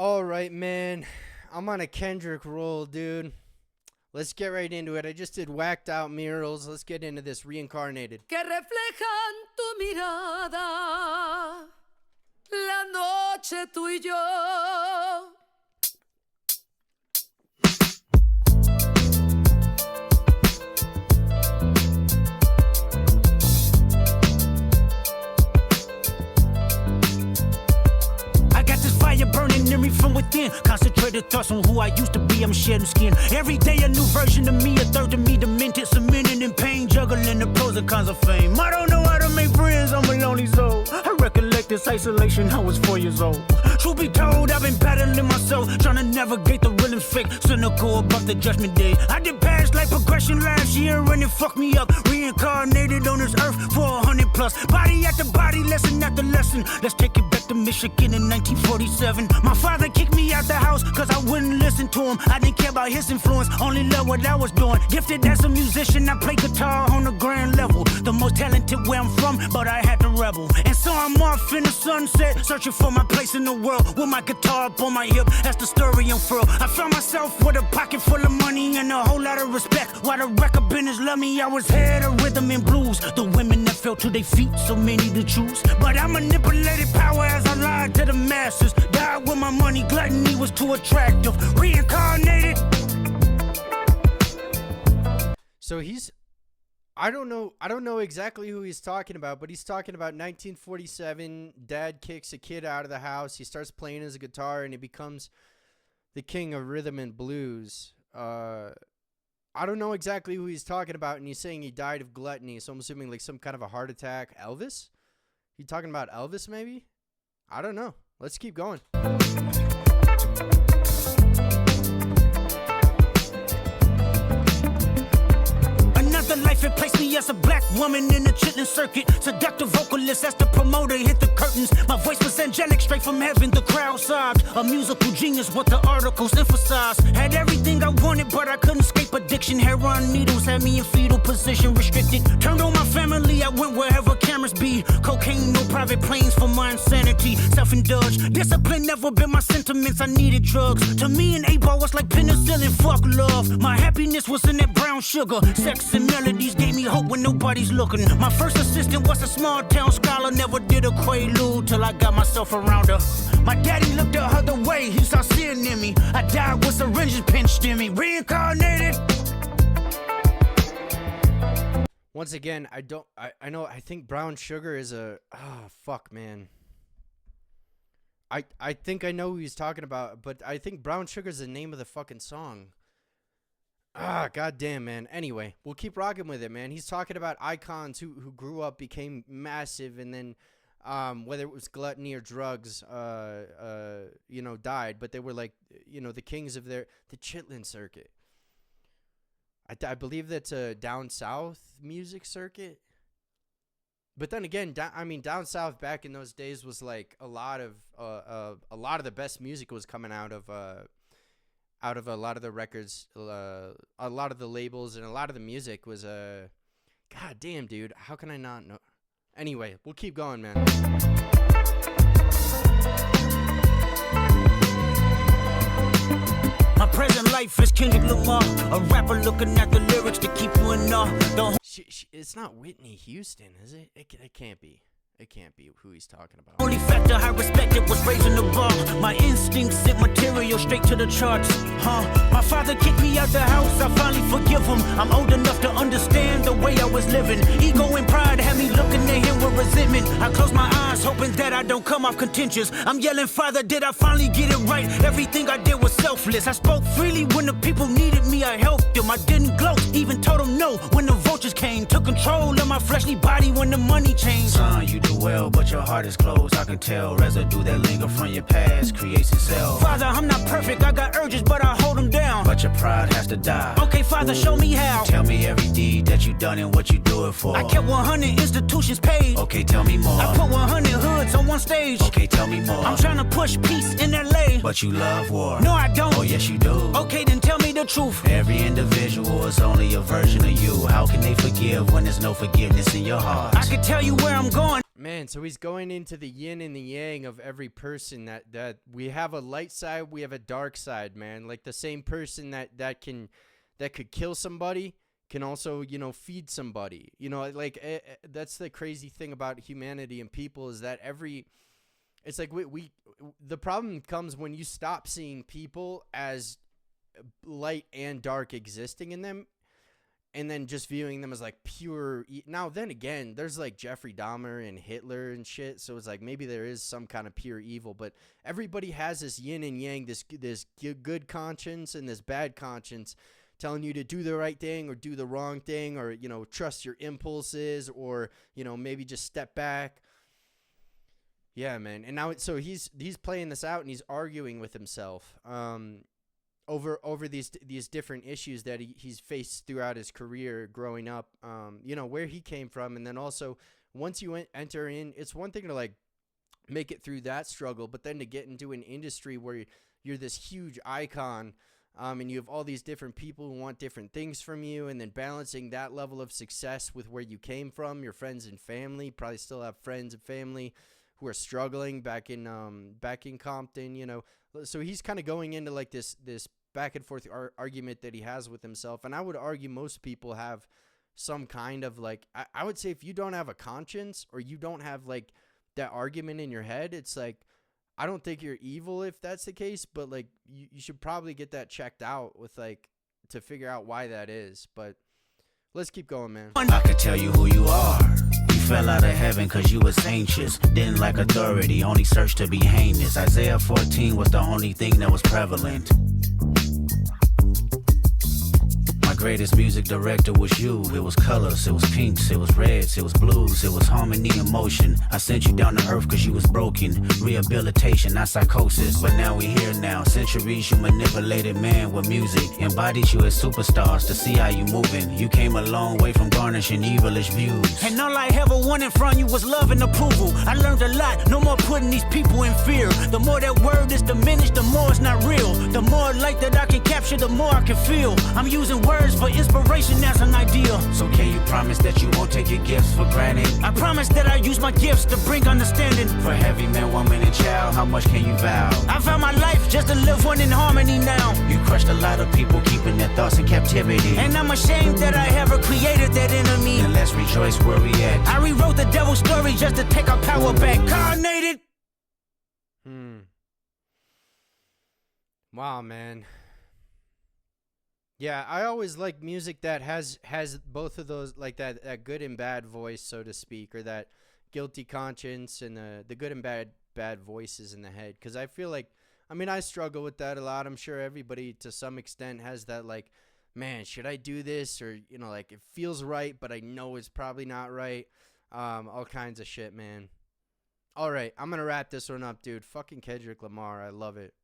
All right, man. I'm on a Kendrick roll, dude. Let's get right into it. I just did Whacked Out Murals. Let's get into this. Reincarnated. Que reflejan tu mirada, la noche tú y yo. Burning in me from within. Concentrated thoughts on who I used to be. I'm shedding skin. Every day a new version of me, a third of me demented, cemented in pain, juggling the pros and cons of fame. I don't know how to make friends, I'm a lonely soul. I recollect this isolation, I was 4 years old. Truth be told, I've been battling myself, trying to navigate the rhythm's fake, cynical about the judgment day. I did past life progression last year and it fucked me up. Reincarnated on this earth for 100 plus. Body after body, lesson after lesson. Let's take it back to Michigan in 1947. My father kicked me out the house cause I wouldn't listen to him. I didn't care about his influence, only loved what I was doing. Gifted as a musician, I play guitar on the grand level. The most talented where I'm from, but I had to rebel. And so I'm off in the sunset, searching for my place in the world. With my guitar up on my hip, that's the story unfurled. I found myself with a pocket full of money and a whole lot of respect. While the record business loved me, I was head of rhythm and blues. The women that fell to their feet, so many to choose. But I manipulated power as I lied to the masses. Died with my money, gluttony was too attractive. Reincarnated. So I don't know exactly who he's talking about, but he's talking about 1947. Dad kicks a kid out of the house. He starts playing his guitar, and he becomes the king of rhythm and blues. I don't know exactly who he's talking about, and he's saying he died of gluttony, so I'm assuming like some kind of a heart attack. Elvis? He talking about Elvis, maybe? I don't know. Let's keep going. Life it placed me as a black woman in the chitlin circuit. Seductive vocalist as the promoter hit the curtains. My voice was angelic straight from heaven, the crowd sobbed. A musical genius, what the articles emphasized. Had everything I wanted, but I couldn't escape addiction. Heroin needles had me in fetal position, restricted. Turned on my family, I went wherever cameras be. Cocaine, no private planes for my insanity. Self-indulged, discipline never been my sentiments. I needed drugs. To me, an 8-ball was like penicillin, fuck love. My happiness was in that brown sugar. Sex and melodies gave me hope when nobody's looking. My first assistant was a small town scholar. Never did a quaalude till I got myself around her. My daddy looked the other way, he saw sin in me. I died with syringes pinched in me. Reincarnated. Once again, I think brown sugar is a fuck, man. I think I know who he's talking about, but I think brown sugar is the name of the fucking song. Goddamn, man. Anyway, we'll keep rocking with it, man. He's talking about icons who grew up, became massive, and then whether it was gluttony or drugs, died, but they were like, the kings of the chitlin circuit. I believe that's a down south music circuit. But then again, down south back in those days was like a lot of the best music was coming out of a lot of the records, a lot of the labels, and a lot of the music was God damn, dude. How can I not know? Anyway, we'll keep going, man. My present life is Kendrick Lamar, a rapper looking at the lyrics to keep you in awe. It's not Whitney Houston, is it? It can't be. It can't be who he's talking about. Only factor I respected was raising the bar. My instincts sent material straight to the charts. My father kicked me out the house, I finally forgive him. I'm old enough to understand the way I was living. Ego and pride had me looking at him with resentment. I close my eyes, hoping that I don't come off contentious. I'm yelling, Father, did I finally get it right? Everything I did was selfless. I spoke freely when the people needed me, I helped them. I didn't gloat, even told them no when the vultures came. Took control of my fleshly body when the money changed. Son, you do well, but your heart is closed. I can tell residue that linger from your past creates itself. Father, I'm not perfect, I got urges, but I hold them down. But your pride has to die. Okay, Father, show me how. Tell me every deed that you done and what you do it for. I kept 100 institutions paid. Okay, tell me more. I put 100 hoods on one stage. Okay, tell me more. I'm trying to push peace in LA. But you love war. No, I don't. Oh, yes, you do. Okay, then tell me the truth. Every individual is only a version of you. How can they forgive when there's no forgiveness in your heart? I can tell you where I'm going. Man, Man, so he's going into the yin and the yang of every person that we have a light side, we have a dark side, man. Like the same person that could kill somebody can also, feed somebody. Like that's the crazy thing about humanity and people is that it's like the problem comes when you stop seeing people as light and dark existing in them, and then just viewing them as like pure. Now, then again, there's like Jeffrey Dahmer and Hitler and shit. So it's like maybe there is some kind of pure evil, but everybody has this yin and yang, this good conscience and this bad conscience telling you to do the right thing or do the wrong thing, or, trust your impulses, or, maybe just step back. Yeah, man. And now so he's playing this out and he's arguing with himself. Over these different issues that he's faced throughout his career growing up, where he came from. And then also once you enter in, it's one thing to like make it through that struggle, but then to get into an industry where you're this huge icon, and you have all these different people who want different things from you, and then balancing that level of success with where you came from, your friends and family, probably still have friends and family who are struggling back in Compton, so he's kind of going into like this back and forth argument that he has with himself. And I would argue most people have some kind of like, I would say if you don't have a conscience or you don't have like that argument in your head, it's like, I don't think you're evil if that's the case, but like you should probably get that checked out with like to figure out why that is. But let's keep going, man. I could tell you who you are. You fell out of heaven cause you was anxious. Didn't like authority, only searched to be heinous. Isaiah 14 was the only thing that was prevalent. My greatest music director was you. It was colors, it was pinks, it was reds, it was blues, it was harmony and motion. I sent you down to earth cause you was broken. Rehabilitation, not psychosis. But now we here now. Centuries you manipulated man with music. Embodied you as superstars to see how you moving. You came a long way from garnishing evilish views. And all I ever wanted from you was love and approval. I learned a lot, no more putting these people in fear. The more that word is diminished, the more it's not real. The more light that I can capture, the more I can feel. I'm using words for inspiration as an ideal. So can you promise that you won't take your gifts for granted? I promise that I use my gifts to bring understanding. For heavy man, woman, and child, how much can you vow? I found my life just to live one in harmony now. You crushed a lot of people, keeping their thoughts in captivity. And I'm ashamed that I ever created that enemy. And let's rejoice where we at. I rewrote the devil's story just to take our power back. Reincarnated. Wow, man. Yeah, I always like music that has both of those, like that good and bad voice, so to speak, or that guilty conscience and the good and bad voices in the head. Because I feel like, I struggle with that a lot. I'm sure everybody to some extent has that, like, man, should I do this? Or, like it feels right, but I know it's probably not right. All kinds of shit, man. All right, I'm going to wrap this one up, dude. Fucking Kendrick Lamar. I love it.